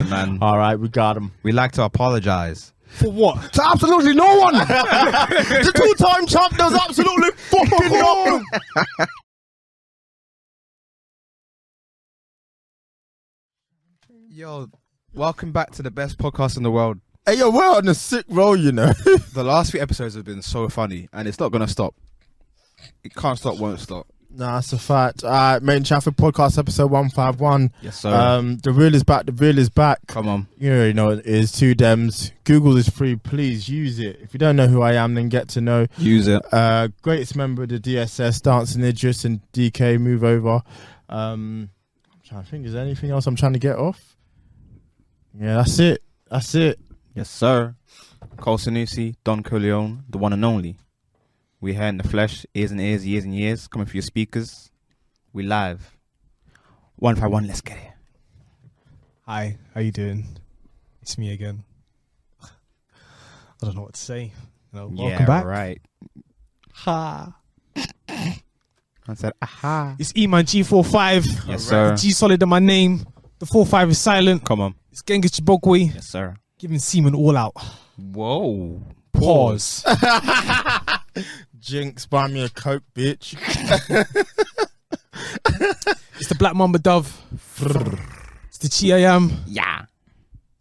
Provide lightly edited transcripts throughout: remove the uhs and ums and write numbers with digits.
man. All right, we got him. We like to apologize. For what? To absolutely no one. The two-time champ does absolutely fucking nothing. Yo, welcome back to the best podcast in the world. Hey, yo, we're on a sick roll, you know. The last few episodes have been so funny, and it's not gonna stop. It can't stop, won't stop. Nah, that's a fact. Made in Chafford podcast episode 151. Yes, sir. The real is back. The real is back. Come on. You already know it is. Two Dems. Google is free. Please use it. If you don't know who I am, then get to know. Use it. Greatest member of the DSS, Dancing Idris and DK. Move over. I'm trying to think. Is there anything else I'm trying to get off? Yeah, that's it. That's it. Yes, sir. Cole Sanusi, Don Corleone, the one and only. We here in the flesh, ears and ears, years and years, coming for your speakers. We live. 151, let's get it. Hi, how you doing? It's me again. I don't know what to say. Welcome back. Right. Ha. I said, aha. It's Eman G45. Yes, sir. G solid in my name. The 45 is silent. Come on. It's Genghis Chibokwe. Yes, sir. Giving semen all out. Whoa. Pause. Jinx, buy me a Coke, bitch. It's the Black Mamba Dove. It's the Chi I am. Yeah.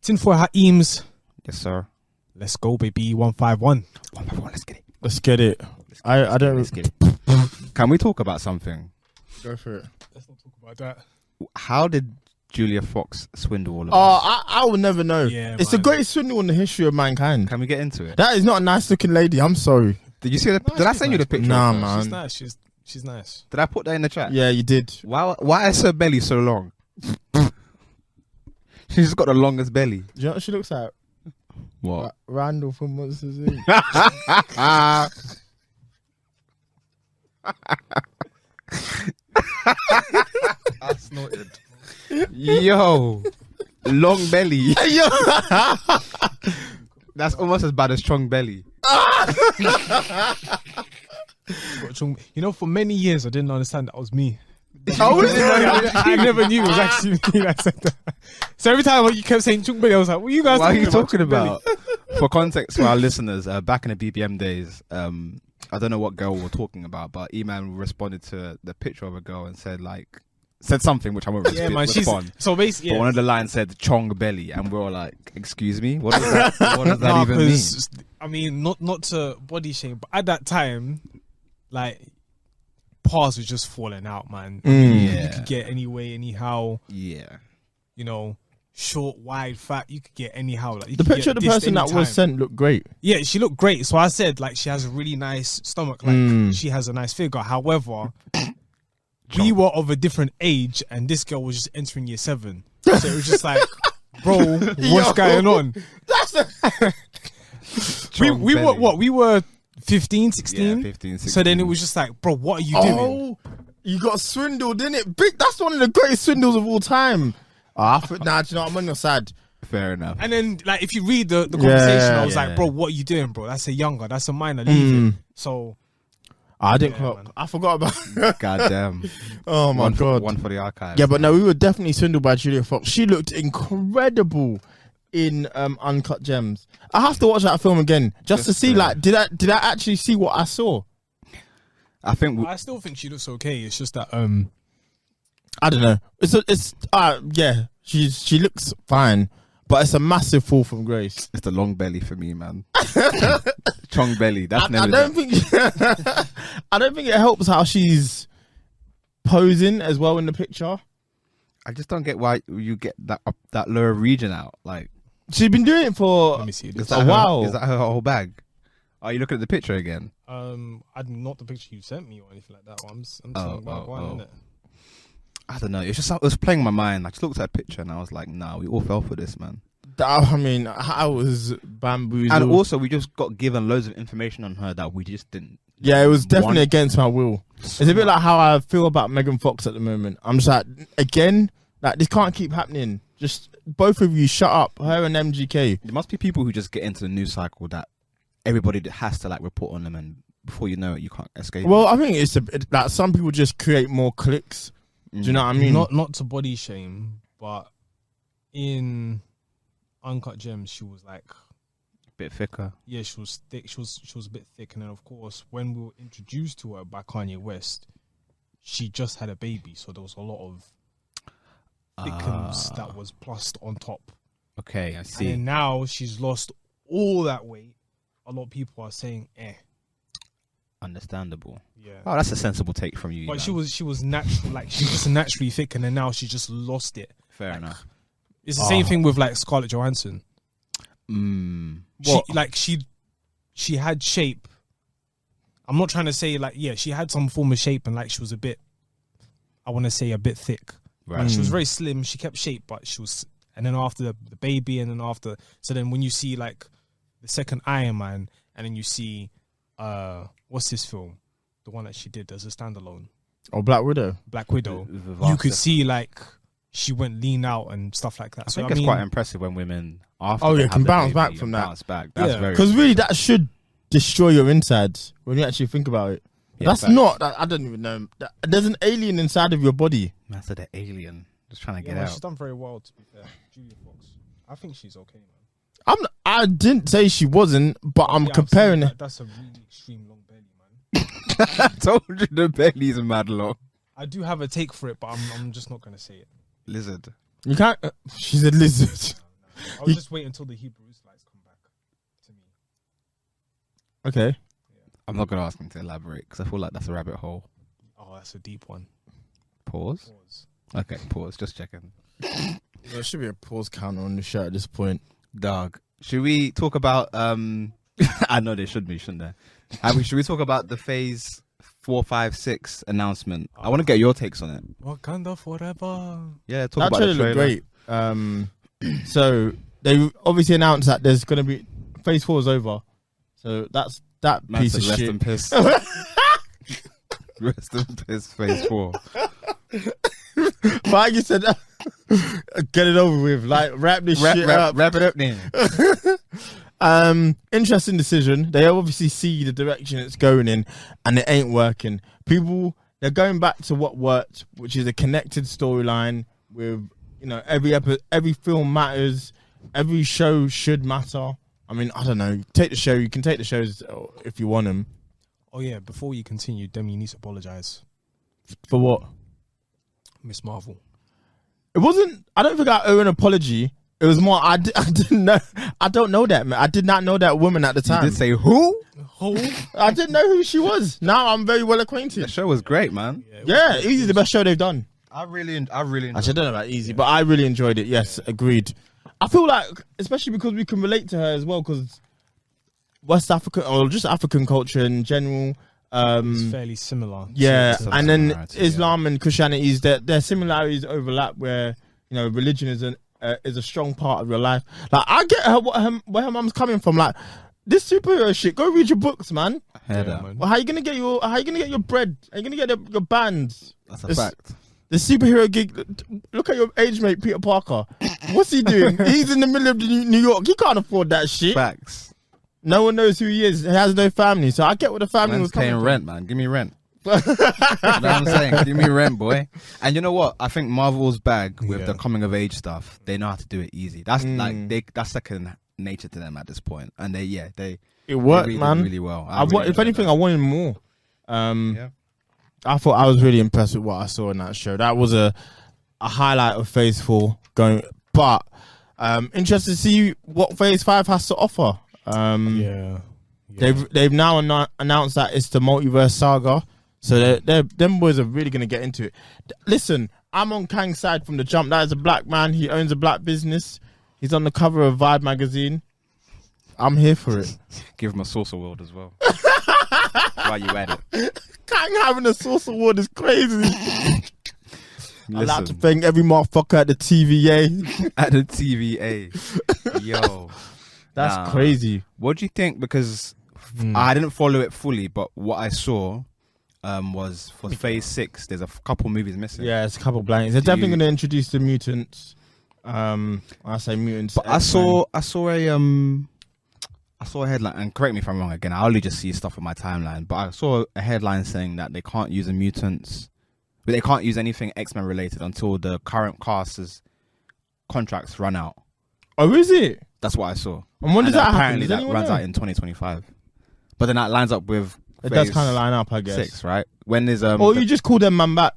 Tinfoil Hat Eames. Yes, sir. Let's go, baby. 151. 151, let's get it. Let's get it. I don't. Let's get it. Can we talk about something? Go for it. Let's not talk about that. How did Julia Fox swindle all of us? Oh, I will never know. Yeah, it's the greatest swindle in the history of mankind. Can we get into it? That is not a nice looking lady. I'm sorry. Did you see the? Did I send you the picture? Nah, of her? man. She's nice. She's nice. Did I put that in the chat? Yeah, you did. Why is her belly so long? She's got the longest belly. Do you know what she looks like? What? Randall from Monsters Inc. I snorted. Yo, long belly. Yo. That's almost as bad as strong belly. You know, for many years I didn't understand that was me. I never knew it was actually me that said that. So every time you kept saying Chung Billy, I was like, what are you guys What are you talking Chung Billy? about? For context for our listeners, back in the BBM days, I don't know what girl we're talking about, but Eman responded to the picture of a girl and said something which I won't Yeah, man, respond. So basically, But one of the lines said chong belly, and we were all like, excuse me? What does that even mean? I mean, not to body shame, but at that time, like, pars was just falling out, man. Yeah. You could get anyway, anyhow. Yeah. You know, short, wide, fat. You could get anyhow. Like, you The could picture of get the dissed person that anytime. was sent looked great. Yeah, she looked great. So I said, like, she has a really nice stomach. Like, she has a nice figure. However, we were of a different age, and this girl was just entering year 7. So it was just like, bro, what's going on? We were what? We were 15, 16? Yeah, 15, 16. So then it was just like, bro, what are you doing? Oh, you got swindled, didn't it? Big. That's one of the greatest swindles of all time. I thought, nah, do you know what? I'm on your side. Fair enough. And then, like, if you read the conversation, I was Yeah. like, bro, what are you doing, bro? That's a younger, that's a minor, leave it. So I didn't. Yeah, man. I forgot about. God damn. Oh my god. One for the archive. Yeah, but no, we were definitely swindled by Julia Fox. She looked incredible in Uncut Gems. I have to watch that film again just to see. Like, did I actually see what I saw? I think I still think she looks okay. It's just that I don't know. Yeah. She looks fine, but it's a massive fall from grace. it's the long belly for me, man. Chong belly. That's I never. don't think. I don't think it helps how she's posing as well in the picture. I just don't get why you get that lower region out. Like, She's been doing it for let me see is this. that a her, while. Is that her whole bag? Are you looking at the picture again? Not the picture you sent me or anything like that. I'm saying about one, innit? I don't know. It's just it was playing my mind. I just looked at a picture and I was like, nah, we all fell for this, man. I mean, I was bamboozled. And also, we just got given loads of information on her that we just didn't. Yeah, it was definitely want. against my will. It's a bit like how I feel about Megan Fox at the moment. I'm just like, again, like, this can't keep happening. Just both of you shut up, her and MGK. There must be people who just get into the news cycle that everybody has to like report on them, and before you know it, you can't escape. Well, I think it's like some people just create more clicks. Do you know what I mean? Not to body shame, but in Uncut Gems, she was like, Bit thicker. yeah, she was thick. She was a bit thick, and then of course, when we were introduced to her by Kanye West, she just had a baby, so there was a lot of thickens that was plussed on top. Okay, I And see. then now she's lost all that weight. A lot of people are saying, Understandable. yeah. Oh, that's a sensible take from you. But Eman. she was natural, like she was just naturally thick, and then now she just lost it. Fair enough. It's the same thing with like Scarlett Johansson. She had shape. I'm not trying to say like, yeah, she had some form of shape, and like she was a bit, I want to say a bit thick. Right. Like, she was very slim. She kept shape, but she was. And then after the baby, and then after, so then when you see like the second Iron Man, and then you see, what's this film, the one that she did as a standalone, Or Black Widow. Black Widow. The You could see like she went lean out and stuff like that. I So think it's quite impressive when women after they can have the bounce baby back and from that. bounce back. That's Yeah. very Because really, that should destroy your insides when you actually think about it. Yeah, That's facts. not. I don't even know. There's an alien inside of your body. Man said an alien. Just trying to Yeah, get man, out. she's done very well, to be fair. Julia Fox. I think she's okay, man. I didn't say she wasn't, but I'm Yeah, comparing saying it. that's a really extreme long belly, man. I told you the belly's mad long. I do have a take for it, but I'm just not gonna say it. Lizard. You can't. She's a lizard. I'll just wait until the Hebrew Israelites come back to me. Okay. I'm not gonna ask him to elaborate because I feel like that's a rabbit hole. Oh, that's a deep one. Pause. Pause. Okay, pause. Just checking. There should be a pause counter on the shirt at this point. Dog. Should we talk about? I know there should be, shouldn't there? Should we talk about the Phase 4, 5, 6 announcement? I want to get your takes on it. Wakanda forever. Yeah, talk That about trailer the trailer. looked great. So they obviously announced that there's going to be Phase 4 is over. So that's that Man piece said of rest shit. in piss. Rest in piss. Phase 4. But you said, get it over with. Like wrap this shit up. Wrap it up then. Interesting decision. They obviously see the direction it's going in, and it ain't working. People, they're going back to what worked, which is a connected storyline with, every film matters, every show should matter. I mean, I don't know. Take the show. You can take the shows if you want them. Oh yeah, before you continue, Demi, you need to apologize. For what? Miss Marvel. It wasn't. I don't think I owe an apology. It was more. I didn't know. I don't know that man. I did not know that woman at the time. You did say who? I didn't know who she was. Now I'm very well The acquainted. show was great, man. Yeah, Easy's the best show they've done. I really enjoyed Actually, I don't know about Easy, but I really enjoyed it. Yes, agreed. I feel like, especially because we can relate to her as well, because West African or just African culture in general. It's fairly similar. Yeah, Some and then similarities, Islam and Christianity their similarities overlap, where religion is a strong part of your life. Like I get her where her mum's coming from. Like this superhero shit. Go read your books, man. Head Yeah, up. man. Well, how you gonna get your bread? How you gonna get your bands? That's a It's- fact. The superhero gig. Look at your age mate, Peter Parker. What's he doing? He's in the middle of New York. He can't afford that shit. Facts. No one knows who he is. He has no family. So I get what the family Man's was coming paying from. rent, man. Give me rent. You know what I'm saying? Give me rent, boy. And you know what? I think Marvel's bag with the coming of age stuff, they know how to do it easy. That's that's second nature to them at this point. And it worked, really, man. really well. If anything, I wanted more. Yeah. I thought I was really impressed with what I saw in that show. That was a highlight of Phase 4 going. But interested to see what Phase 5 has to offer. Yeah. They've now announced that it's the multiverse saga. So them boys are really gonna get into it. Listen, I'm on Kang's side from the jump. That is a black man. He owns a black business. He's on the cover of Vibe magazine. I'm here for it. Give him a saucer world as well. While you at it. Kang having a source award is crazy. I'd like to Listen, thank every motherfucker at the TVA. at the TVA. Yo. That's crazy. What do you think? Because I didn't follow it fully, but what I saw was for Phase 6, there's a couple movies missing. Yeah, it's a couple blanks. They're definitely going to introduce the mutants. I say mutants. But I saw a headline, and correct me if I'm wrong again, I only just see stuff on my timeline, but I saw a headline saying that they can't use the mutants, but they can't use anything X-Men related until the current cast's contracts run out. Oh, is it? That's what I saw. And when does that happen? Apparently, Does that anyone runs know? out in 2025. But then that lines up with It does phase kind of line up, I guess. 6, right? When is Or you just call them man back.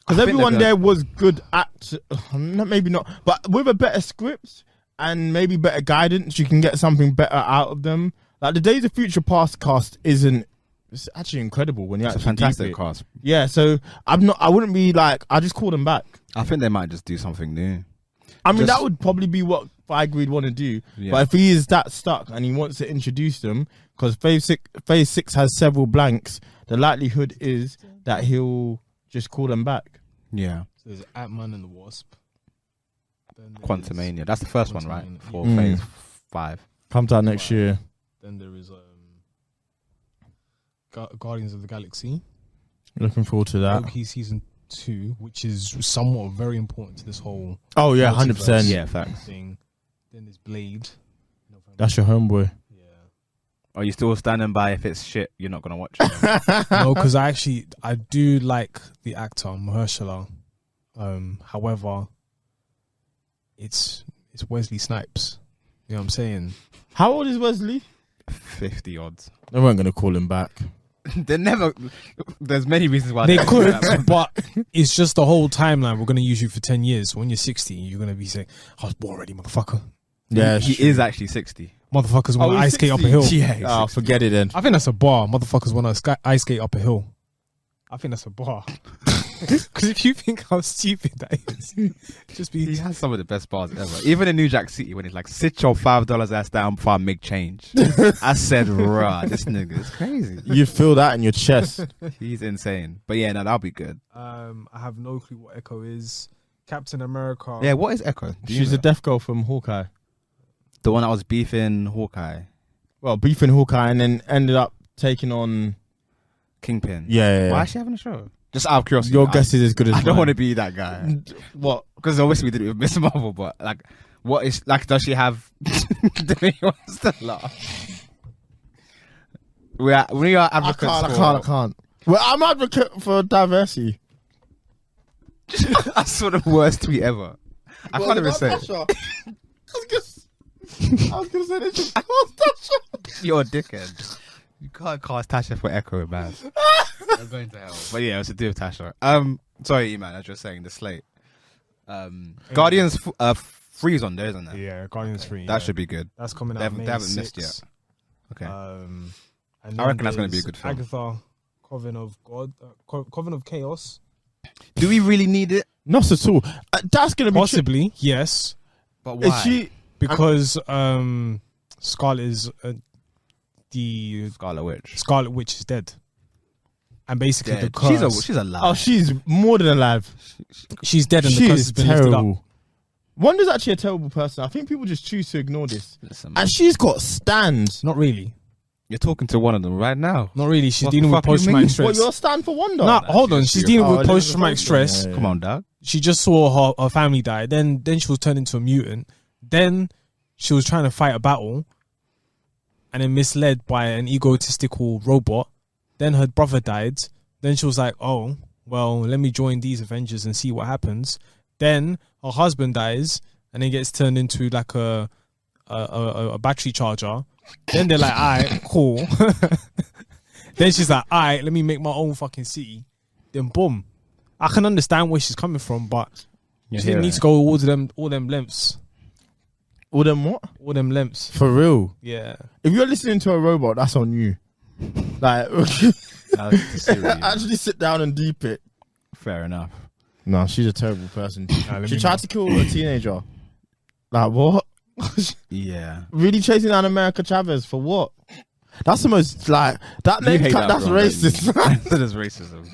Because I think everyone they're there was good at, maybe not, but with a better script and maybe better guidance, you can get something better out of them. Like the Days of Future Past cast isn't. It's actually incredible when you It's a actually fantastic deep it. cast. Yeah, so I wouldn't be like, I just call them back. I think they might just do something new. I mean, Just- that would probably be what Feige would want to do. Yeah. But if he is that stuck and he wants to introduce them, because phase 6 has several blanks, the likelihood is that he'll just call them back. Yeah. So there's Ant-Man and the Wasp. Then there's Quantumania. That's the first one, right? Quantumania, For yeah. phase 5. Comes out next year. Then there is Guardians of the Galaxy. Looking forward to that. Loki season 2, which is somewhat very important to this whole Oh yeah, multiverse 100%. Yeah, facts. thing. Then there's Blade. November. That's your homeboy. Yeah. Are you still standing by if it's shit, you're not going to watch it? No, because I do like the actor Mahershala. However, it's Wesley Snipes. You know what I'm saying? How old is Wesley? 50 odds. They weren't gonna call him back. They never. There's many reasons why They don't could, do that, but it's just the whole timeline. We're gonna use you for 10 years. So when you're 60, you're gonna be saying, "I was born already, motherfucker." Yeah, he is actually 60. Motherfuckers want to he's ice skate up a 60? hill. Yeah, he's Oh, 60. forget it then. I think that's a bar. Motherfuckers want to ice skate up a hill. I think that's a bar. Because if you think how stupid that is, just He be. has some of the best bars ever. Even in New Jack City, when he's like, "Sit your $5 ass down before I make change." I said, "Rah, this nigga is crazy. You feel that in your chest. He's insane." But yeah, no, that'll be good. I have no clue what Echo is. Captain America. Yeah, what is Echo? Do you She's know? a deaf girl from Hawkeye. The one that was beefing Hawkeye, Well, beefing Hawkeye and then ended up taking on. Kingpin. Yeah. Why is she having a show? Just out of curiosity. Your guess is as good as I don't mine. want to be that guy. What? Because obviously we did it with Miss Marvel, but like, what is like? Does she have? Do you want to laugh? We are advocates. I can't. Well, I'm advocate for diversity. That's sort of the worst tweet ever. I can't even say it. I was gonna say they should cast Tasha. You're a dickhead. You can't cast Tasha for Echo, man. I'm going to hell. But yeah, it was to do with Tasha. Sorry, Eman, as you're saying, the slate. Guardians 3's on there, isn't there? Yeah, Guardians 3. That should be good. That's coming They out. haven't May missed 6th. yet. Okay. And I then reckon that's gonna be a there's good film. Agatha, Coven of God, Coven of Chaos. Do we really need it? Not at all. That's gonna be Possibly, yes, But why? Is she? because Scarlet is the Scarlet Witch. Scarlet Witch is dead, and basically the Dead. curse. She's alive. Oh, she's more than alive. she's dead, and the She curse is has been lifted up. terrible. Wanda's actually a terrible person. I think people just choose to ignore this. Listen, man. And she's got stands. Not really, You're talking to one of them right now. not really. She's What dealing the with fuck you post traumatic mean? stress. What, you're a stand for Wanda? Nah, hold on. She's dealing Oh, with post traumatic stress. yeah. Come on, dog. She just saw her family die. Then she was turned into a mutant. Then she was trying to fight a battle, and then misled by an egotistical robot. Then her brother died. Then she was like, "Oh, well, let me join these Avengers and see what happens." Then her husband dies, and then gets turned into like a battery charger. Then they're like, "Alright, cool." Then she's like, "Alright, let me make my own fucking city." Then boom. I can understand where she's coming from, but she didn't need to go all them lengths. All them what? All them lengths. For real. Yeah. If you're listening to a robot, that's on you. Like, actually sit down and deep it. Fair enough. No, she's a terrible person. let She me- tried to kill a teenager. Like, what? Yeah. Really chasing down America Chavez for what? That's the most, like, that You name, hate that, that's bro, racist. That is racism.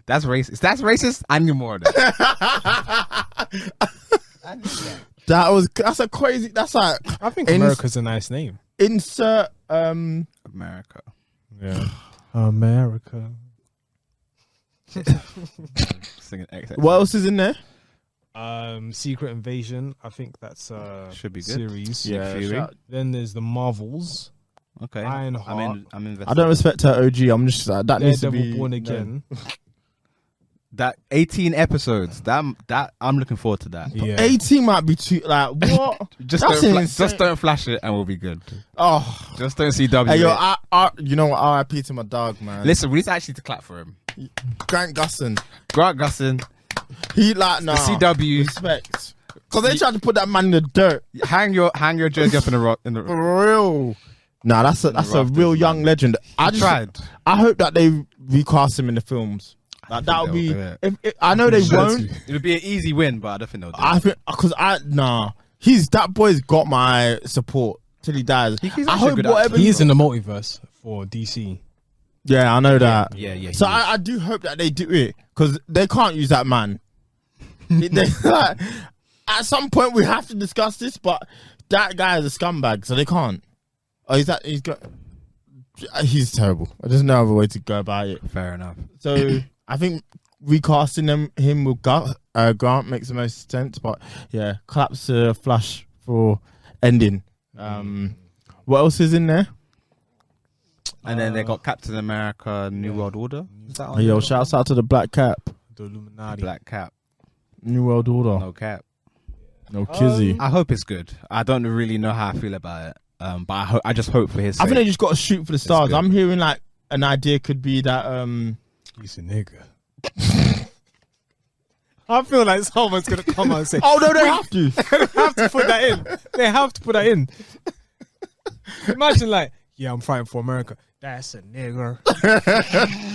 That's racist. That's racist. I knew more of that. That's a crazy, that's like, I think In- America's a nice name. insert, America. Yeah. America. Singing X. what else is in there? Secret Invasion. I think that's Should be good. series. Yeah. Fury. shout- Then there's the Marvels. Okay. Ironheart. I'm invested. I don't respect her OG. I'm just like, that needs to Daredevil be Born no. Again. That 18 episodes. That I'm looking forward to that. Yeah. 18 might be too. Like what? Just That's don't insane. just don't flash it and we'll be good. Oh, Just don't see W. hey, yo, you know what? R.I.P. to my dog, man. Listen, we need to actually clap for him. Grant Gusson. Grant Gusson, He like nah. the CW. Respect. Because they tried to put that man in the dirt. Hang your jersey up in the rock. For real. Nah, that's a rafters, real man. young legend. I tried. I hope that they recast him in the films. Like that would be. they'll do If I know they won't. It would be an easy win, but I don't think they'll do I it. think because that boy's got my support till he dies. He's I actually a hope good whatever. He is in the multiverse for DC. Yeah, I know that. Yeah. So he is. I do hope that they do it because they can't use that man. At some point we have to discuss this, but that guy is a scumbag, so they can't. Oh, he's terrible. There's no other way to go about it. Fair enough. So I think recasting him with Grant makes the most sense. But yeah, claps to Flash for ending. What else is in there? And then they got Captain America, New World Order. Is that Oh, on yo, there? shouts out to the Black Cap, The Illuminati. Black Cap, New World Order, no cap. no Kizzy. I hope it's good. I don't really know how I feel about it, but I just hope for his I sake. think they just got to shoot for the stars. good. I'm hearing like an idea could be that He's a nigga. I feel like someone's gonna come out and say, oh no, they have to. They have to put that in. They have to put that in. Imagine like, yeah, I'm fighting for America. That's a nigger.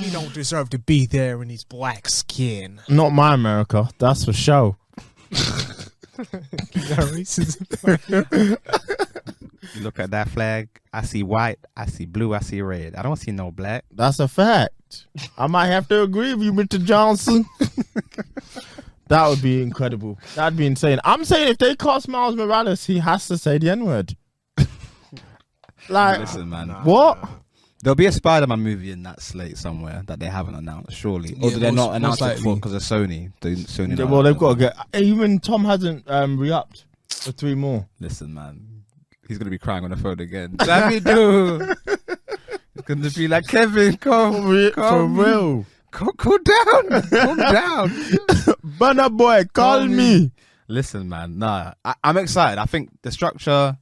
He don't deserve to be there in his black skin. Not my America, that's for sure. You look at that flag. I see white. I see blue. I see red. I don't see no black. That's a fact. I might have to agree with you, Mr. Johnson. That would be incredible. That'd be insane. I'm saying if they cast Miles Morales, he has to say the N-word. Like, Listen, man. what? There'll be a Spider-Man movie in that slate somewhere that they haven't announced, surely. Or Yeah, they're not most announced it likely. for because of Sony. Sony. Yeah, well, they've got to get. Even Tom hasn't re-upped for 3 more. Listen, man. He's gonna be crying on the phone again. Let me do. It's gonna be like Kevin, For real. cool down, calm down. Banner boy, call me. Listen, man. Nah, I'm excited. I think the structure,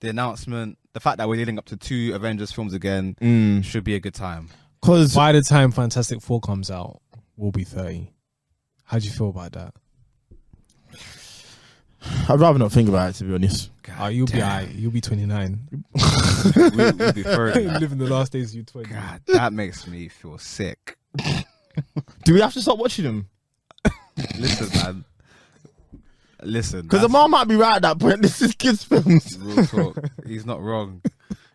the announcement, the fact that we're leading up to 2 Avengers films again should be a good time. Because By the time Fantastic Four comes out, we'll be 30. How do you feel about that? I'd rather not think about it, to be honest. You'll be alright. You'll be 29. We'll be 30. Living the last days of you 20. God, that makes me feel sick. Do we have to stop watching them? Listen, man. Listen. Because the mom might be right at that point. This is kids' films. Real talk. He's not wrong.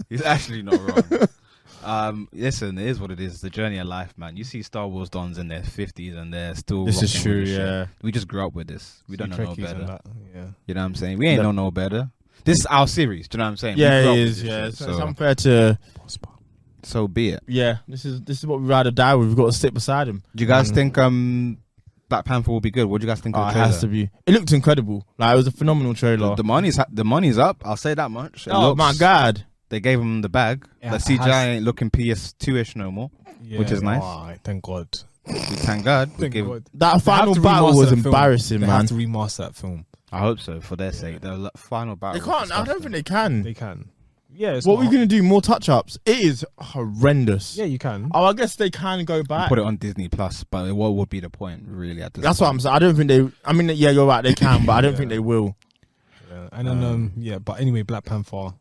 He's actually not wrong. Listen, it is what it is. It's the journey of life, man. You see Star Wars dons in their 50s and they're still This is rocking true, with this shit. yeah. We just grew up with this. We don't know no Trekkies and better. that, yeah. You know what I'm saying? We ain't know no better. This is our series. Do you know what I'm saying? Yeah, We grew it up with is. this Yeah, shit, so it's so, unfair to. so be it. Yeah, this is what we ride or die with. We've got to sit beside him. Do you guys think Black Panther will be good? What do you guys think of Oh, the it trailer? has to be. It looked incredible. Like it was a phenomenal trailer. The money's up. I'll say that much. It Oh looks- my god! They gave him the bag. Yeah, the it CGI has- ain't looking PS2ish no more. Yeah, Which is nice. alright, thank God. Thank God. We Thank give- God. That They have final to battle remaster was that film. embarrassing, They man. have to remaster that film. I hope so for their sake. The final battle. They was can't. I don't disgusting. think they can. They can. Yeah. It's What not- are we gonna do? More touch-ups? It is horrendous. Yeah, you can. Oh, I guess they can go back. Put it on Disney Plus, but what would be the point, really? At this That's what I'm point? saying. I don't think they. I mean, yeah, you're right. They can, but I don't Yeah. think they will. Yeah. And then yeah, but anyway, Black Panther,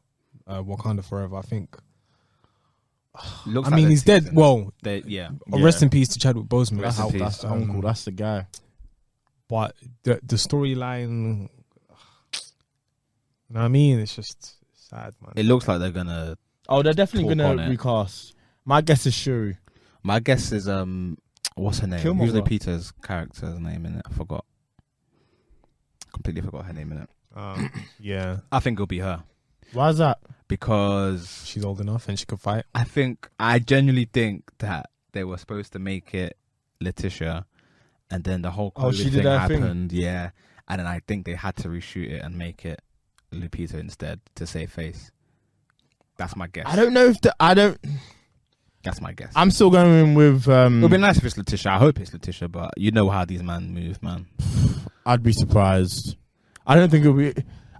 Wakanda Forever. I think. Looks I like mean, they're he's dead. teasing. Well, Yeah. rest in peace to Chadwick Boseman. Rest in peace. That's the uncle. That's the guy. But the storyline, you know what I mean? It's just sad, man. It looks like they're gonna. Oh, they're definitely Talk on gonna it. recast. My guess is Shuri. My guess is what's her name? Killmonger. Usually Peter's character's name in it. I forgot. Completely forgot her name in it. Yeah, I think it'll be her Why is that? because she's old enough and she could fight. I genuinely think that they were supposed to make it Letitia, and then the whole Oh, she COVID did thing her thing. happened. Yeah, and then I think they had to reshoot it and make it Lupita instead to save face. That's my guess. I don't know if That's my guess. I'm still going with. It'll be nice if it's Letitia. I hope it's Letitia, but you know how these men move, man. I'd be surprised. I don't think it'll be.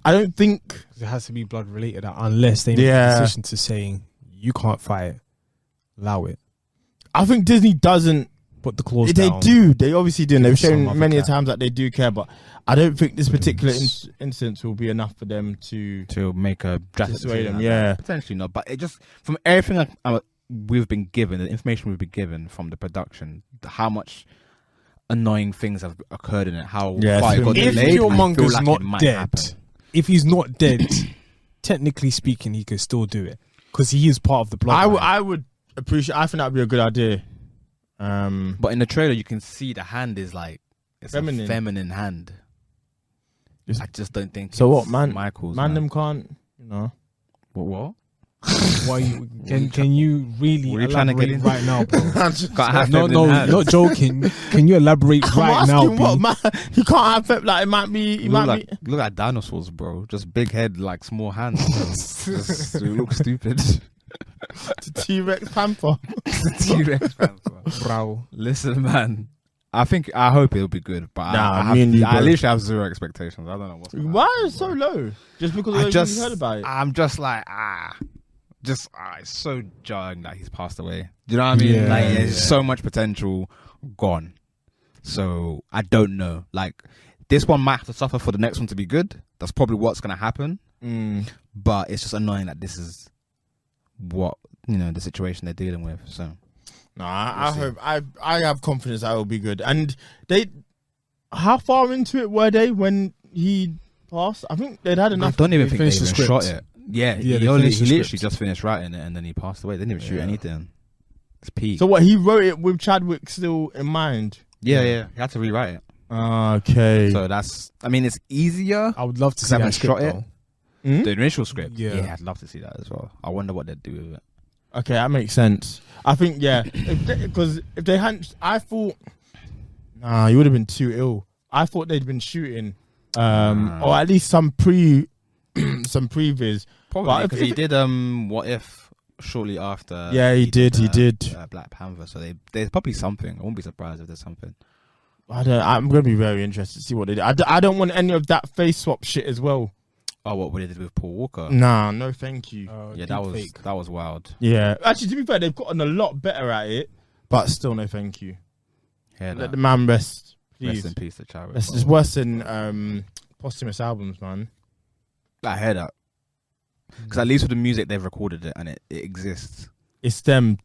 I don't think it has to be blood related unless they make a decision to say you can't fight. Allow it. I think Disney doesn't put the clause they down. do. They obviously do. And they've shown many care. times that they do care, but I don't think this particular instance will be enough for them to make a drastic dissuade them. like Yeah, that. Potentially not. But it just from everything we've been given, the information we've been given from the production, how much annoying things have occurred in it. How far it got if delayed. Killmonger's like not dead, happen. if he's not dead, technically speaking, he could still do it because he is part of the bloodline. I would appreciate. I think that would be a good idea. But in the trailer, you can see the hand is like it's feminine. a feminine hand. I just don't think. So what, man? Michael's man, them can't. You know what? Why can you really What are you trying to get elaborate into? right now, bro? No, not joking. Can you elaborate right now? What, man? You can't have like it might be. Look at dinosaurs, bro. Just big head, like small hands. Just look stupid. The T-Rex panther. T-Rex panther, bro. Listen, man. I hope it'll be good, but I literally have zero expectations. I don't know what's going on. Why is it so low? Just because I just heard about it. I'm just like it's so jarring that he's passed away. Do you know what I mean? Yeah, like there's so much potential gone. So I don't know. Like this one might have to suffer for the next one to be good. That's probably what's gonna happen. But it's just annoying that this is what the situation they're dealing with. So no, I hope I have confidence that it will be good. And how far into it were they when he passed? I think they'd had enough. I don't even think they finished the even script. shot it. Yeah, Yeah, he they finished the literally script. just finished writing it and then he passed away. They didn't even shoot anything. It's peak. So what? He wrote it with Chadwick still in mind. Yeah. He had to rewrite it. Okay. So it's easier. I would love to see Haven't that script, shot it. though. The initial script. Yeah. I'd love to see that as well. I wonder what they'd do with it. Okay, that makes sense. I think because if they hadn't, I thought, he would have been too ill. I thought they'd been shooting, or at least some previs. Probably because he did What If shortly after. Yeah, he did. Black Panther. So there's probably something. I won't be surprised if there's something. I'm going to be very interested to see what they do. I don't want any of that face swap shit as well. Oh, what they did with Paul Walker? Nah, no, thank you. Yeah, that was wild. Yeah, actually, to be fair, they've gotten a lot better at it, but still, no, thank you. Let the man rest, please. Rest in peace to Chadwick. It's worse than posthumous albums, man. I heard that because at least with the music they've recorded it and it exists. It's them.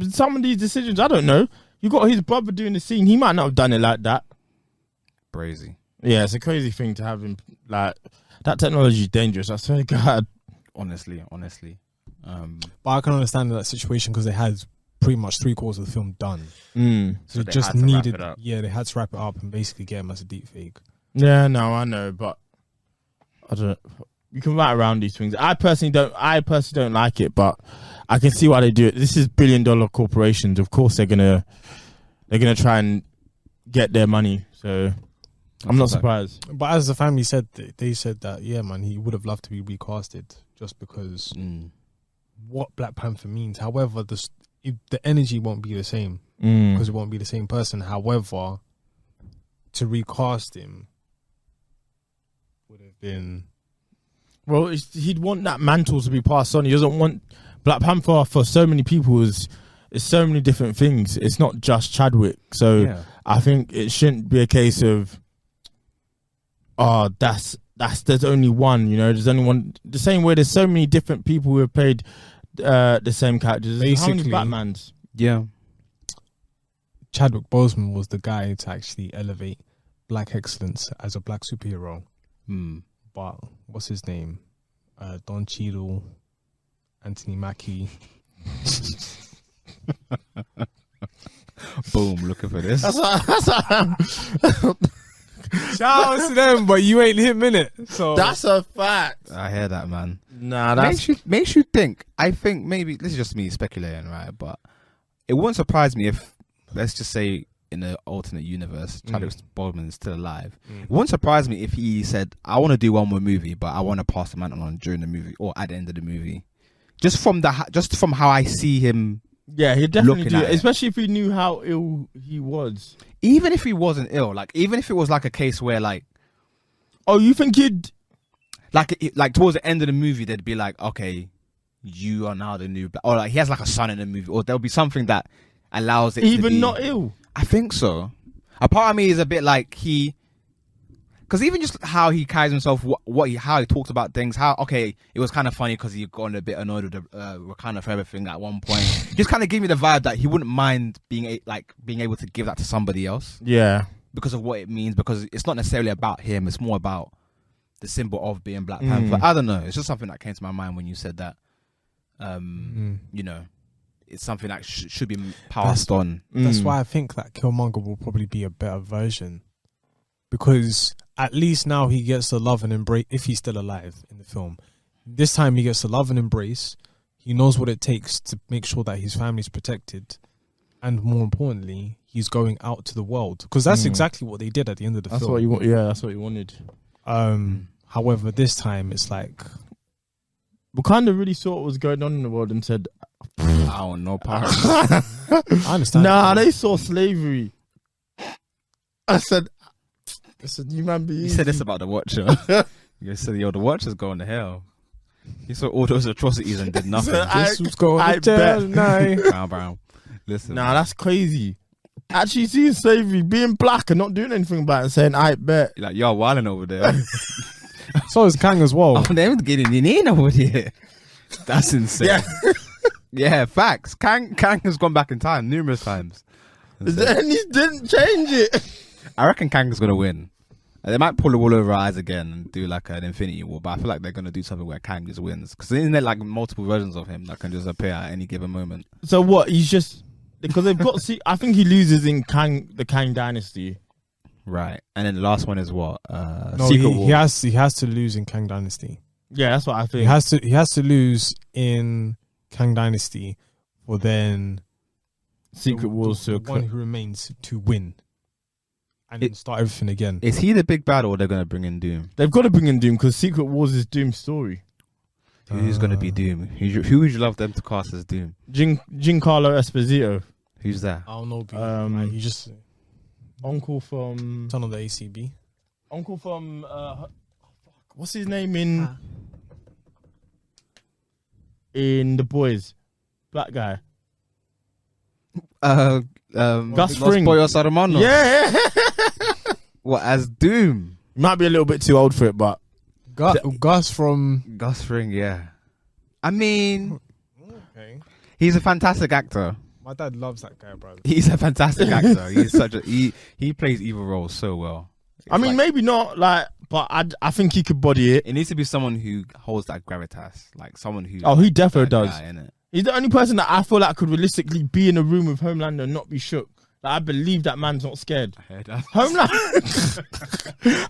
Some of these decisions, I don't know. You got his brother doing the scene. He might not have done it like that. Crazy. Yeah, it's a crazy thing to have him like. That technology is dangerous. I swear to God. Honestly. But I can understand that situation because they had pretty much 3/4 of the film done. So they just needed, they had to wrap it up and basically get him as a deep fake. Yeah, no, I know, but I don't. You can write around these things. I personally don't like it, but I can see why they do it. This is billion-dollar corporations. Of course, they're gonna try and get their money. So I'm not surprised. But as the family said, they said that man, he would have loved to be recasted just because what Black Panther means. However, the energy won't be the same because it won't be the same person. However, to recast him would have been. Well, he'd want that mantle to be passed on. He doesn't want Black Panther for so many people. It's so many different things. It's not just Chadwick. So I think it shouldn't be a case of, there's only one. There's only one. The same way there's so many different people who have played the same characters. Basically, how many Batmans? Yeah. Chadwick Boseman was the guy to actually elevate black excellence as a black superhero. But what's his name? Don Cheadle, Anthony Mackie. Boom! Looking for this. Shout out to them, but you ain't him, innit? So that's a fact. I hear that, man. Nah, that makes you think. I think maybe this is just me speculating, right? But it wouldn't surprise me if, let's just say, in the alternate universe, Chadwick Boseman is still alive. It wouldn't surprise me if he said, "I want to do one more movie, but I want to pass the mantle on during the movie or at the end of the movie." Just from how I see him Yeah, he'd definitely Looking do at it, it. especially if he knew how ill he was. Even if he wasn't ill, like even if it was like a case where like Oh, you think he'd? like towards the end of the movie, they'd be like, okay, you are now the new, or like he has like a son in the movie, or there'll be something that allows it to Even be not ill. I think so. A part of me is a bit like because even just how he carries himself, how he talks about things, it was kind of funny because he got a bit annoyed with the Wakanda Forever thing at one point. Just kind of gave me the vibe that he wouldn't mind being able to give that to somebody else. Yeah. Because of what it means, because it's not necessarily about him, it's more about the symbol of being Black Panther. I don't know, it's just something that came to my mind when you said that. You know, it's something that should be passed on. That's why I think that Killmonger will probably be a better version, because at least now he gets the love and embrace. If he's still alive in the film, this time he gets the love and embrace. He knows what it takes to make sure that his family's protected, and more importantly, he's going out to the world, because that's exactly what they did at the end of the film. That's what you want. Yeah, that's what you wanted. However, this time it's like Wakanda really saw what was going on in the world and said, I don't know, part. I understand. nah, they saw slavery. I said, you man be You easy. said this about the Watcher. You said, yo, the Watcher's going to hell. He saw all those atrocities and did nothing. This was going I to tell bet. tonight. Brown. Listen. Nah, that's crazy. Actually seeing slavery, being black and not doing anything about it and saying, I bet. You're like, y'all wilding over there. So is Kang as well. Oh, they're getting in over here. That's insane. Yeah. Yeah, facts. Kang has gone back in time numerous times. And he didn't change it. I reckon Kang is going to win. They might pull the wool over our eyes again and do like an Infinity War, but I feel like they're going to do something where Kang just wins. Because isn't there like multiple versions of him that can just appear at any given moment? So what? He's just because they've got. I think he loses in the Kang Dynasty. Right. And then the last one is what? No, Secret War. he has to lose in Kang Dynasty. Yeah, that's what I think. He has to lose in Kang Dynasty for then Secret Wars the to one who remains to win and then start everything again. Is he the big bad or they're going to bring in Doom? They've got to bring in Doom because Secret Wars is Doom's story. Who's going to be Doom? Who would you love them to cast as Doom? Giancarlo Esposito, Who's that? I don't know. Um, He just uncle from son of the ACB. what's his name in The Boys, black guy. Gus Fring. Pollos Hermanos. Yeah, What, as Doom? might be a little bit too old for it, but Gus from. Gus Fring, yeah. I mean, Okay. he's a fantastic actor. My dad loves that guy, bro. He's a fantastic actor. He's such a he plays evil roles so well. I mean, maybe not like, but I think he could body it. it needs to be someone who holds that gravitas, like someone who. Oh, he definitely does. Innit? He's the only person that I feel like could realistically be in a room with Homelander and not be shook. Like, I believe that man's not scared. I heard that.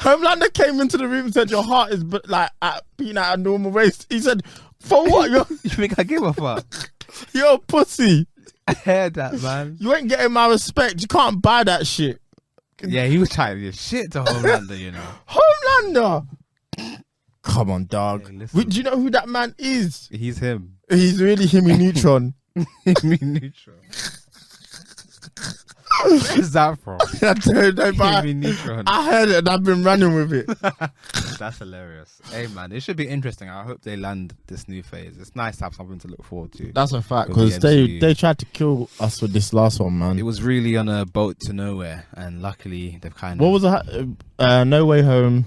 Homelander came into the room and said, "Your heart is beating at a normal rate." He said, "For what? You think I give a fuck? You're a pussy. I heard that, man. You ain't getting my respect. You can't buy that shit." Yeah, he was trying to do shit to Homelander, you know. Homelander. Come on, dog. Hey, listen. Do you know who that man is? He's him. He's really him in Neutron. Me neutral. Where's that from? I don't know, but Me neutral. I heard it and I've been running with it. That's hilarious. Hey man, it should be interesting. I hope they land this new phase. It's nice to have something to look forward to. That's a fact, With the because MCU. they tried to kill us with this last one, man. It was really on a boat to nowhere, and luckily they've kind of. What was that? No Way Home,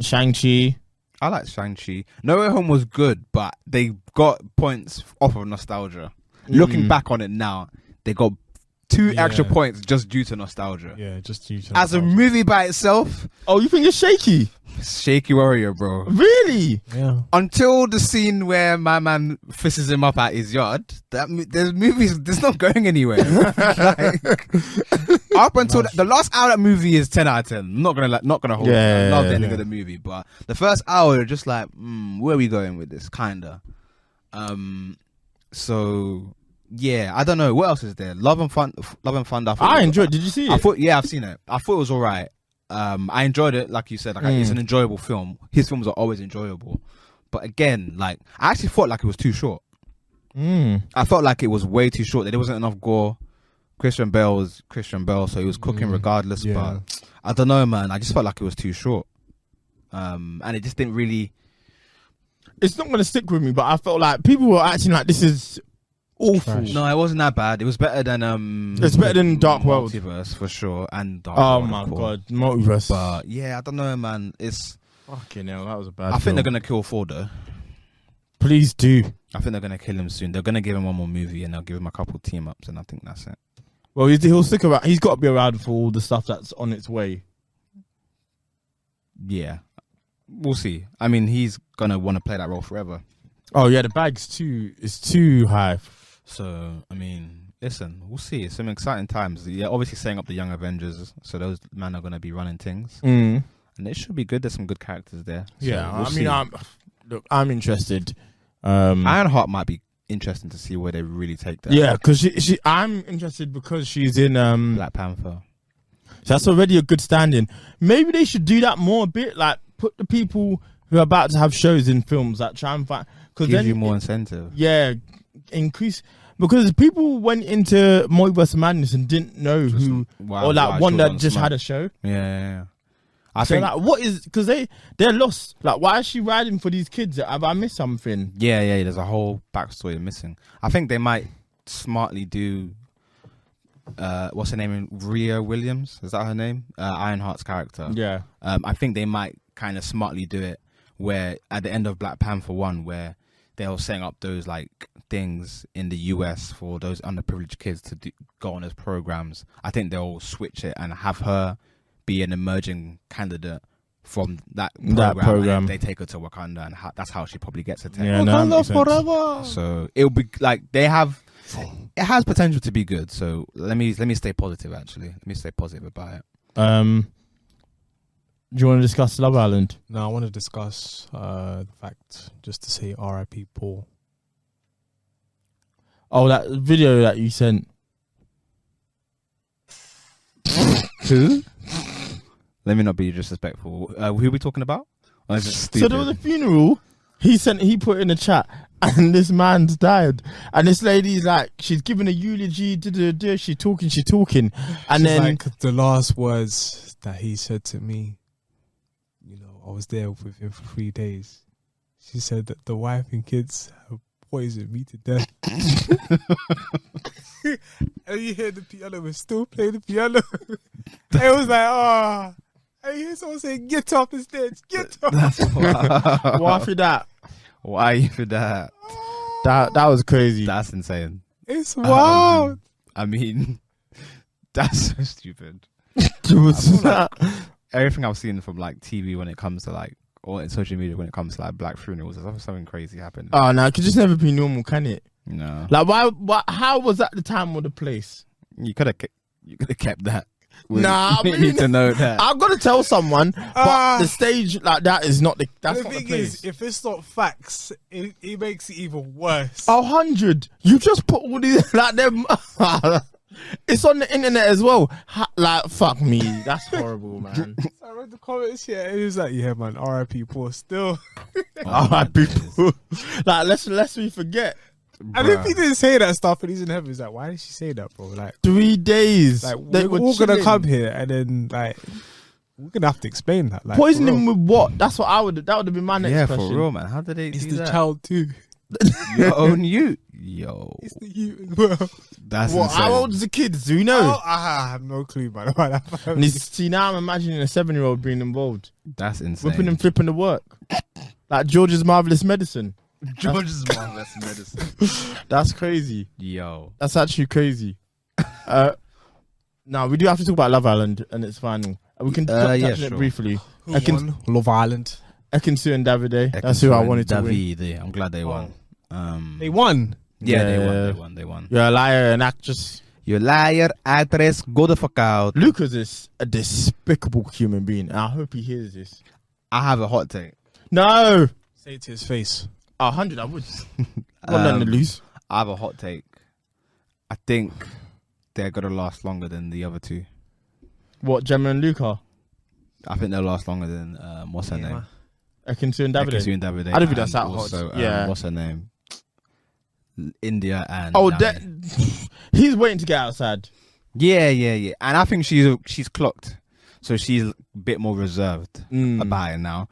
Shang-Chi. I like Shang-Chi. No Way Home was good, but they got points off of nostalgia. Looking back on it now, they got 2 extra points just due to nostalgia. Yeah, just you. As a movie by itself, Oh, you think it's shaky? Shaky Warrior, bro. Really? Yeah. Until the scene where my man fishes him up at his yard, there's not going anywhere. Like, up until the last hour of that movie is 10 out of 10. I'm not gonna hold it. I love the ending of the movie, but the first hour you're just like, where are we going with this? Kinda. So yeah, I don't know what else is there. Love and Thunder. I enjoyed. Did you see it? Yeah, I've seen it. I thought it was alright. I enjoyed it, like you said. Like it's an enjoyable film. His films are always enjoyable, but again, like I actually thought like it was too short. I felt like it was way too short. There wasn't enough gore. Christian Bale was Christian Bale, so he was cooking regardless. Yeah. But I don't know, man. I just felt like it was too short. And it just didn't really. It's not gonna stick with me, but I felt like people were acting like this is awful. Trash. No, it wasn't that bad. It was better than It's better than Dark World. Multiverse for sure, and Dark Oh World, my of course. god, multiverse. But yeah, I don't know, man. It's. Fucking hell, that was a bad. I think they're gonna kill Ford though. Please do. I think they're gonna kill him soon. They're gonna give him one more movie and they'll give him a couple team ups, and I think that's it. Well, he'll stick around. He's got to be around for all the stuff that's on its way. Yeah, we'll see. I mean, he's gonna want to play that role forever. Oh yeah, the bag's too high. So I mean, listen, we'll see. It's some exciting times. Yeah, obviously setting up the Young Avengers, so those men are gonna be running things, and it should be good. There's some good characters there. So Yeah, we'll I see. mean, I'm interested. Ironheart might be interesting to see where they really take that. Yeah, because I'm interested because she's in Black Panther. So that's already a good standing. Maybe they should do that more a bit, like put the people who are about to have shows in films, like try and find, because Gives then you more incentive. yeah, increase, because people went into Multiverse of Madness and didn't know who, Wow, or like wow, one that Jordan just Smart. had a show. Yeah. I So think. like, what is, because they're lost. Like, why is she riding for these kids? Have I missed something? Yeah. There's a whole backstory missing. I think they might smartly do. What's her name? Rhea Williams, is that her name? Ironheart's character. Yeah, I think they might kind of smartly do it where at the end of Black Panther 1, where they were setting up those like things in the US for those underprivileged kids to go on those programs. I think they'll switch it and have her be an emerging candidate from that program. And they take her to Wakanda, and that's how she probably gets it. yeah, no, that makes sense. forever. So it'll be like it has potential to be good. So let me stay positive. Actually, let me stay positive about it. Do you want to discuss Love Island? No, I want to discuss the fact, just to say R.I.P. Paul. Oh, that video that you sent. Who? Let me not be disrespectful. Who are we talking about? Or is it So stupid? there was a funeral. He put in a chat, and this man's died, and this lady's like, she's giving a eulogy. She's talking, and She's then like the last words that he said to me. You know, I was there with him for 3 days. She said that the wife and kids have poisoned me to death. And you hear the piano, we're still playing the piano. It was like, oh. And you hear someone saying, get off the stage, get off. why for that? Why for that? That was crazy. That's insane. It's wild. I mean, that's so stupid. That. Everything I've seen from like TV when it comes to like, or in social media when it comes to like black funerals, there's something crazy happening. Oh no, it could just never be normal, can it? No, Like why? How was that the time or the place? you could have kept that. Nah, I you mean, need to know that. I've got to tell someone, but the stage like that is not the. That's The not the thing place. is, if it's not facts, it makes it even worse. 100. You just put all these like them. It's on the internet as well. Like fuck me, that's horrible, man. I read the comments here, and it was like, yeah, man, R.I.P. Paul still. All right, people. Like let's we forget. And if he didn't say that stuff and he's in heaven, he's like, why did she say that, bro? Like 3 days. Like They we're were all gonna chilling. come here, and then like we're gonna have to explain that. Like, Poison for him real. with what? That's what I would. That would have been my next Yeah, question. for real, man. How did they It's do the that? child too. Your own you. Yo, It's the you as well. that's What? insane. How old is the kids? Do you know? Oh, I have no clue, man. About that. And see, now I'm imagining a 7-year-old being involved, That's insane. whipping and flipping the work, like George's Marvelous Medicine. George's marvelous medicine. That's crazy. Yo, That's actually crazy. Now we do have to talk about Love Island and its final. We can touch yeah, on it sure. briefly. Who won? Love Island. Ekinsu and Davide. That's who I wanted to win. David. I'm glad they won. They won. Yeah, Yeah. They won. You're a liar and actress. You liar, actress, go the fuck out. Lucas is a despicable human being. And I hope he hears this. I have a hot take. No. Say it to his face. 100, I would. Got nothing to lose. I have a hot take. I think they're gonna last longer than the other two. What, Gemma and Luca? I think they'll last longer than what's her name? Ekinsu and Davide. Ekinsu and Davide. I don't think that's And that hot. also, Yeah. what's her name? India and he's waiting to get outside. Yeah. And I think she's clocked, so she's a bit more reserved about it now.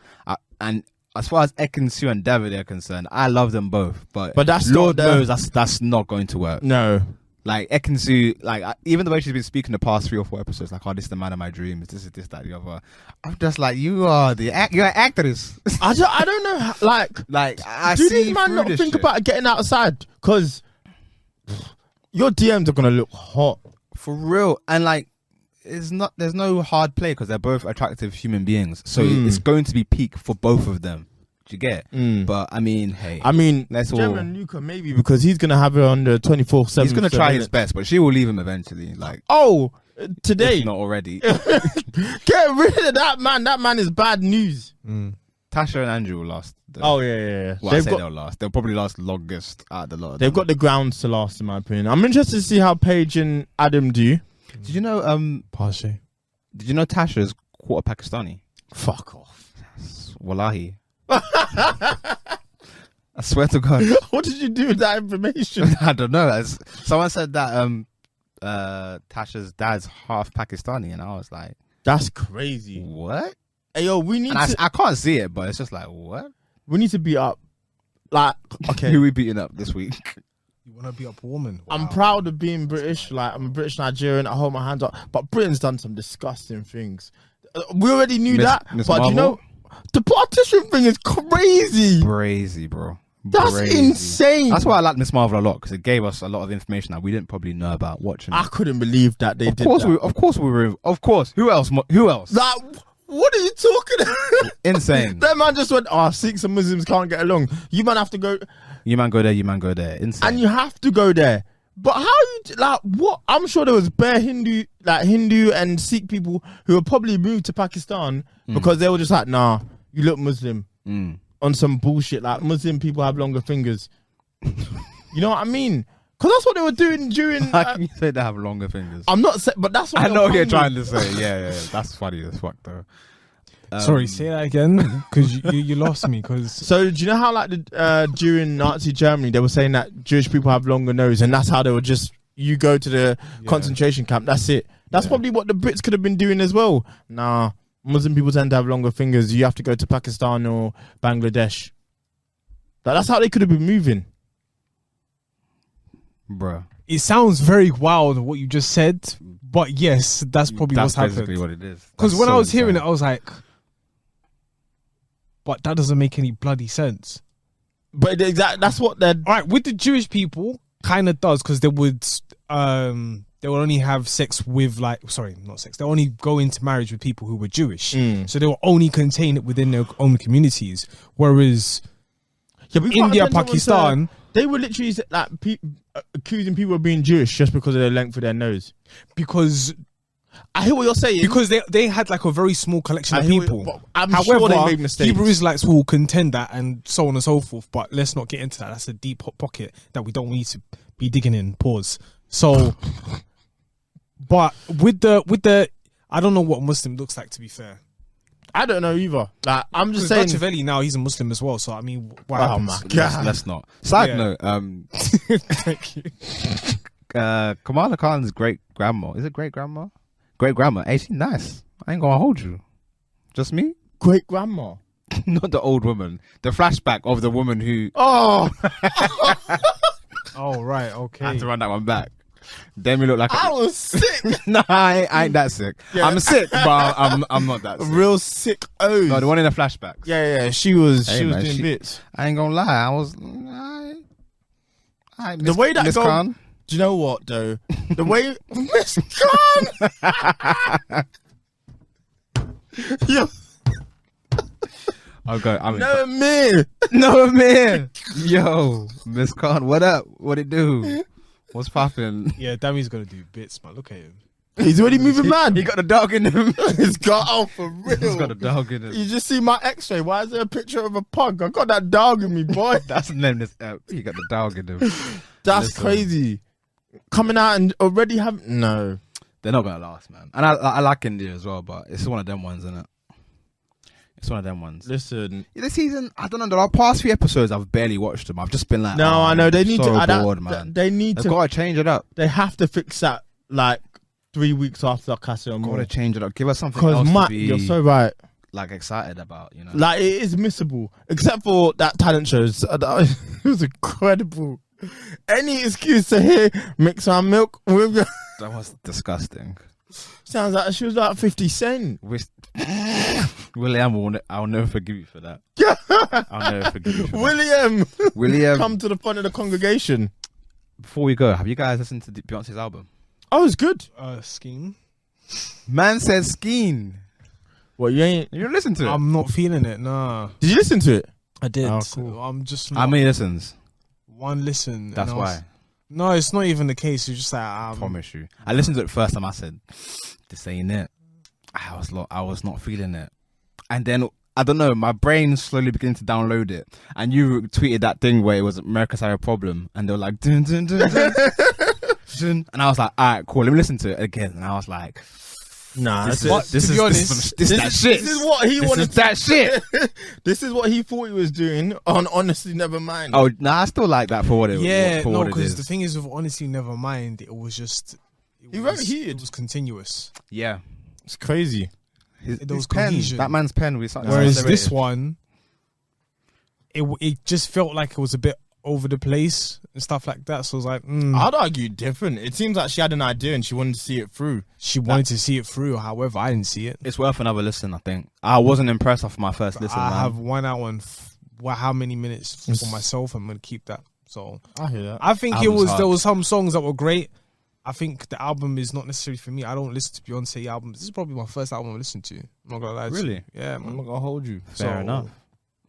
And as far as Ekin-Su and David are concerned, I love them both, but that's Lord knows that's not going to work. No. Like Ekin-Su, even the way she's been speaking the past 3 or 4 episodes, like, oh, this is the man of my dreams, this is this, that, the other. I'm just like, you're an actress. I don't know how, I do see these man not think shit. about getting outside? Because your DMs are gonna look hot For real. And there's no hard play because they're both attractive human beings, so it's going to be peak for both of them. You get, but I mean, let's all. German Luca maybe because he's gonna have her on the 24/7. He's gonna try his best, but she will leave him eventually. Today, if not already. Get rid of that man. That man is bad news. Tasha and Andrew will last. Yeah. Well, they'll last. They'll probably last longest out of the lot. They've got the grounds to last, in my opinion. I'm interested to see how Paige and Adam do. Did you know? Pasha. Did you know Tasha's quarter Pakistani? Fuck off. Wallahi. I swear to God. What did you do with that information? I don't know. Someone said that Tasha's dad's half Pakistani, and I was like, that's crazy. What? Hey yo, we need I can't see it, but it's just like, what? We need to beat up. Okay. Who we beating up this week? You want to beat up a woman? Wow. I'm proud of being British. I'm a British Nigerian. I hold my hands up. But Britain's done some disgusting things. We already knew that. Miss but Marvel? you know, the partition thing is crazy. Crazy, bro. That's insane. That's why I like Miss Marvel a lot, because it gave us a lot of information that we didn't probably know about watching. I couldn't believe that they did that. Of course we were. Of course. Who else? What are you talking about? Insane. That man just went, Sikhs and Muslims can't get along. You man have to go. You man go there. You man go there. Insane. And you have to go there. But how you what? I'm sure there was bare Hindu and Sikh people who were probably moved to Pakistan because they were just like, nah, you look Muslim on some bullshit. Like Muslim people have longer fingers. You know what I mean? Because that's what they were doing during. How can you say they have longer fingers? I'm not saying, but that's what I know what you're trying to say. Yeah. That's funny as fuck though. Sorry, say that again, because you lost me. So do you know how during Nazi Germany they were saying that Jewish people have longer nose, and that's how they were just you go to the concentration camp. That's it. That's probably what the Brits could have been doing as well. Nah, Muslim people tend to have longer fingers. You have to go to Pakistan or Bangladesh. That's how they could have been moving. Bruh. It sounds very wild what you just said, but yes, that's probably what's happened. That's basically what it is. Because when I was hearing it, I was like, but that doesn't make any bloody sense. But that's what they're... All right, with the Jewish people, kind of does, because they would only have sex with they only go into marriage with people who were Jewish. So they will only contain it within their own communities. Whereas India, Pakistan... They were literally accusing people of being Jewish just because of the length of their nose. Because I hear what you're saying. Because they had like a very small collection of people. I'm sure they made mistakes. Hebrew Israelites will contend that and so on and so forth. But let's not get into that. That's a deep pocket that we don't need to be digging in. Pause. So, but with the, I don't know what Muslim looks like, to be fair. I don't know either. I'm just saying. Machiavelli now, he's a Muslim as well. So I mean, what oh happens? my God. Let's not. Side note. Thank you. Kamala Khan's great grandma. Is it great grandma? Great grandma. Hey, she's nice. I ain't gonna hold you. Just me. Great grandma. Not the old woman. The flashback of the woman who. Oh. Oh right. Okay. I have to run that one back. Demi look like I was sick. No, I ain't that sick. Yeah. I'm sick, but I'm not that sick. Real sick. Oh, no, the one in the flashbacks. Yeah. She was doing bits. I ain't gonna lie. I was. The way that Miss Khan. Do you know what though? The way Miss Khan. Yo. I'll go. No, man. Yo, Miss Khan, what up? What it do? What's popping? Yeah, Dami's gonna do bits, man. Look at him. He's already moving mad. He got the dog in him. He's got for real. He's got a dog in him. You just see my X-ray. Why is there a picture of a pug? I got that dog in me, boy. That's the name. He got the dog in him. That's crazy. Coming out and already have no. They're not gonna last, man. And I like India as well, but it's one of them ones, isn't it? It's one of them ones. Listen, This season, I don't know. The past few episodes, I've barely watched them. I've just been like, no, I know they need so to adapt. bored, man. They need They've to. got to change it up. They have to fix that like 3 weeks after Casa Got to Amor. change it up. Give us something Because else to Matt, be you're so right. like excited about. You know, Like it is missable, except for that talent shows. It was incredible. Any excuse to hear mix our milk with your that was disgusting. sounds like she was like 50 Cent. William, I'll never forgive you for that. I'll never forgive you for William, William, come to the front of the congregation. before we go, have you guys listened to Beyonce's album? Oh, it's good. Scheme. Man said Skeen. What, you ain't? You listen to it? I'm not feeling it. Nah, Did you listen to it? I did. Oh, cool. I'm just How not, many listens? one listen. That's and I was- why. No, it's not even the case. It's just like I promise you. I listened to it first time. I said, "This ain't it." I was not feeling it, and then I don't know. My brain slowly began to download it, and you tweeted that thing where it was America's Have a Problem, and they were like, dun, dun, dun, dun, dun. And I was like, "All right, cool. Let me listen to it again." And I was like, Nah, "This that's is it. this is that shit. This is what he This wanted. is that shit." This is what he thought he was doing on Honestly Nevermind. Oh, nah, I still like that for what it. yeah, for no, what it because is. the thing is, with Honestly Nevermind, it was just. He wrote heated. It was continuous. Yeah, It's crazy. his was pen. cohesion. That man's pen. We started. Whereas this one, it just felt like it was a bit over the place and stuff like that. So I was like, I'd argue different. It seems like she had an idea and she wanted to see it through. she wanted to see it through. However, I didn't see it. It's worth another listen. I think I wasn't impressed off my first listen. I man. have 1 hour and how many minutes for myself? I'm gonna keep that. So I hear that. I think Album's hard. there was some songs that were great. I think the album is not necessarily for me. I don't listen to Beyonce albums. This is probably my first album I listened to. I'm not gonna lie. To you. Really? Yeah, I'm man. not gonna hold you. Fair enough.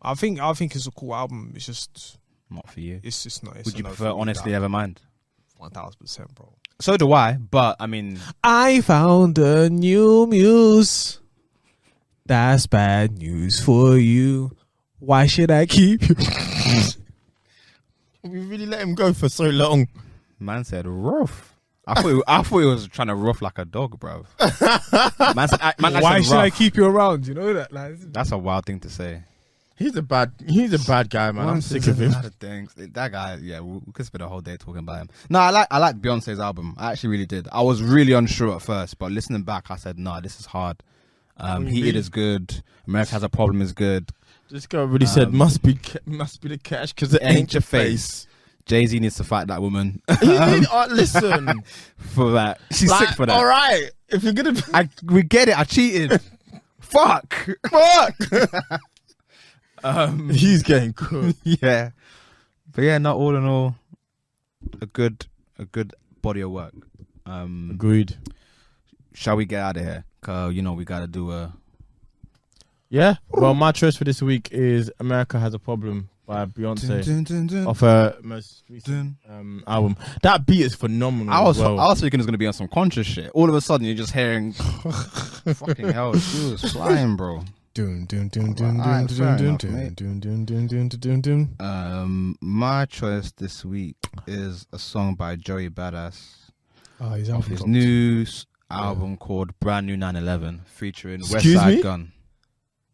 I think it's a cool album. It's just Not for you. it's just not. It's Would you a no prefer for me, Honestly that. Nevermind? 1000%, bro. So do I, but I mean, I found a new muse. That's bad news for you. Why should I keep you? We really let him go for so long. man said rough. I thought he was trying to rough like a dog, bro. Man said, Why should I rough. keep you around? You know that? Like, That's a wild thing to say. He's a bad guy, man. I'm sick of him. That guy, yeah, we could spend a whole day talking about him. No, I like Beyonce's album. I actually really did. I was really unsure at first, but listening back, I said, "No, this is hard." Heated is good. America Has a Problem is good. This guy really said must be the cash because it ain't your face. Jay-Z needs to fight that woman Listen, for that. She's like, sick for that. All right, if you're gonna We get it. I cheated. Fuck. he's getting cooked. Yeah, but yeah, not all in all, a good body of work. Agreed. Shall we get out of here? Cause we gotta do a. Yeah. Well, my choice for this week is "America Has a Problem" by Beyonce off her most recent album. That beat is phenomenal. I was thinking it was gonna be on some conscious shit. All of a sudden, you're just hearing, fucking hell, she was flying, bro. My choice this week is a song by Joey Badass oh, his off his new album called Brand New 911 featuring West Excuse Side me? Gun.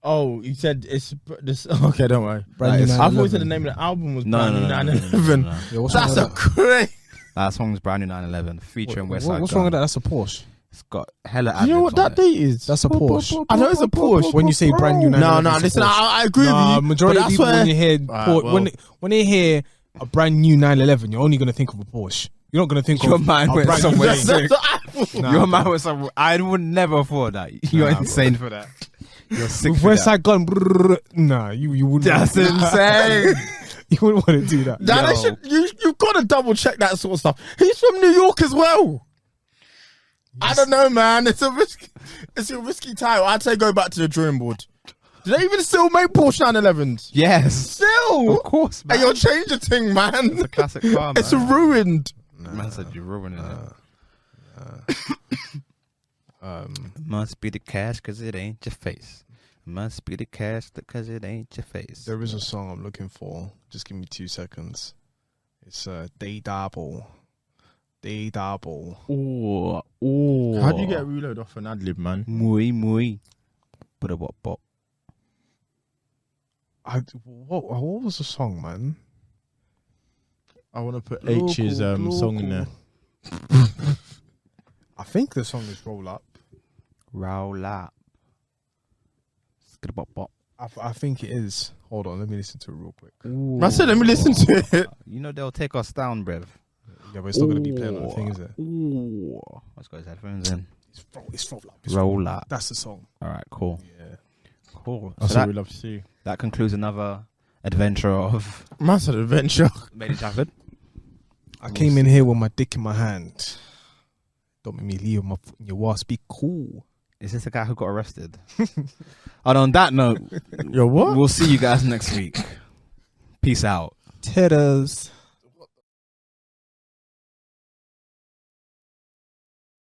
Oh, you said it's this. Okay, don't worry. Brand New I thought you 911. said the name of the album was No, Brand no, New no, no, 911. no, no. Yeah, what's wrong That's with a that? crazy. That song's Brand New 911 featuring West Side What's Gun. wrong with that? That's a Porsche. It's got hella. You know what ad-libs on that it. date is? That's a Porsche. I know it's a Porsche. When you say brand new, No, 911, it's a listen, Porsche. I agree with you. Majority but of people that's when you hear Alright, well. when they hear a brand new 911, you're only gonna think of a Porsche. You're not gonna think Your of mind a went brand new somewhere Benz. sick. Nah, Your bro. man was some. I would never afford that. You're Nah, insane for that. You're sick With for West that. Side Gun, nah, you wouldn't. That's insane. You wouldn't want to do that. That Yo. you've got to double check that sort of stuff. He's from New York as well. I don't know, man. It's a risky title. I'd say go back to the drawing board. Do they even still make Porsche 911s? Yes. Still? Of course, man. Hey, you're changing thing, man. It's a classic car, man. It's ruined. Man said you're ruining it. Must be the cash cause it ain't your face. Must be the cash cause it ain't your face. There is a song I'm looking for. Just give me 2 seconds. It's Day Double. Day Double. Oh. How do you get reload off an ad lib, man? Muy. But a what bop. What was the song, man? I want to put H's song in there. I think the song is Roll Up. Roll up. Skidabop-bop. I think it is. Hold on, let me listen to it real quick. I said, let me listen to it. You know they'll take us down, bruv. Yeah, but it's not going to be playing on the thing, is it? Ooh. Let's got his headphones in. It's Roll Up. Roll Up. That's the song. All right, cool. Yeah. Cool. That's So what we love to see. that concludes another adventure of Massive adventure. Made in Chafford. I came in here with my dick in my hand. Don't make me leave my foot in your walls. Be cool. Is this the guy who got arrested? And on that note, Yo, what? we'll see you guys next week. Peace out. Titters.